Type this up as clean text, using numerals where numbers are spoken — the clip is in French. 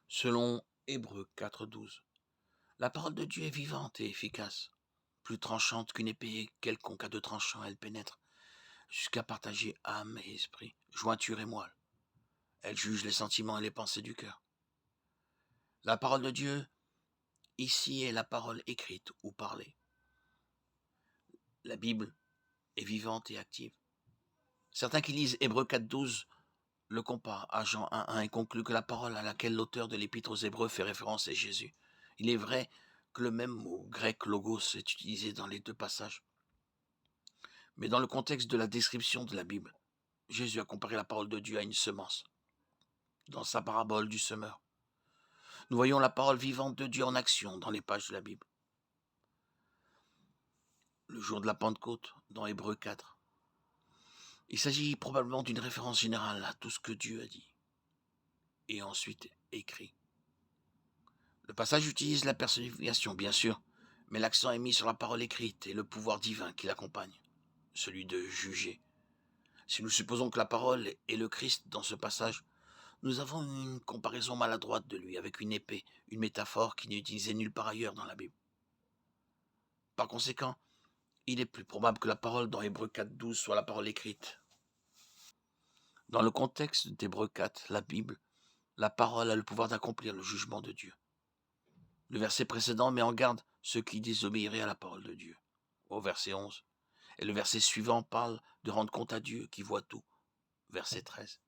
Selon Hébreux 4,12, la parole de Dieu est vivante et efficace, plus tranchante qu'une épée quelconque à deux tranchants, elle pénètre jusqu'à partager âme et esprit, jointure et moelle. Elle juge les sentiments et les pensées du cœur. La parole de Dieu, ici, est la parole écrite ou parlée. La Bible est vivante et active. Certains qui lisent Hébreux 4,12 le comparent à Jean 1,1 et concluent que la parole à laquelle l'auteur de l'Épître aux Hébreux fait référence est Jésus. Il est vrai que le même mot grec logos est utilisé dans les deux passages. Mais dans le contexte de la description de la Bible, Jésus a comparé la parole de Dieu à une semence. Dans sa parabole du semeur, nous voyons la parole vivante de Dieu en action dans les pages de la Bible. Le jour de la Pentecôte, dans Hébreux 4. Il s'agit probablement d'une référence générale à tout ce que Dieu a dit et ensuite écrit. Le passage utilise la personnification, bien sûr, mais l'accent est mis sur la parole écrite et le pouvoir divin qui l'accompagne, celui de juger. Si nous supposons que la parole est le Christ dans ce passage, nous avons une comparaison maladroite de lui avec une épée, une métaphore qui n'est utilisée nulle part ailleurs dans la Bible. Par conséquent, il est plus probable que la parole dans Hébreux 4,12 soit la parole écrite. Dans le contexte d'Hébreux 4, la Bible, la parole a le pouvoir d'accomplir le jugement de Dieu. Le verset précédent met en garde ceux qui désobéiraient à la parole de Dieu, au verset 11. Et le verset suivant parle de rendre compte à Dieu qui voit tout, verset 13.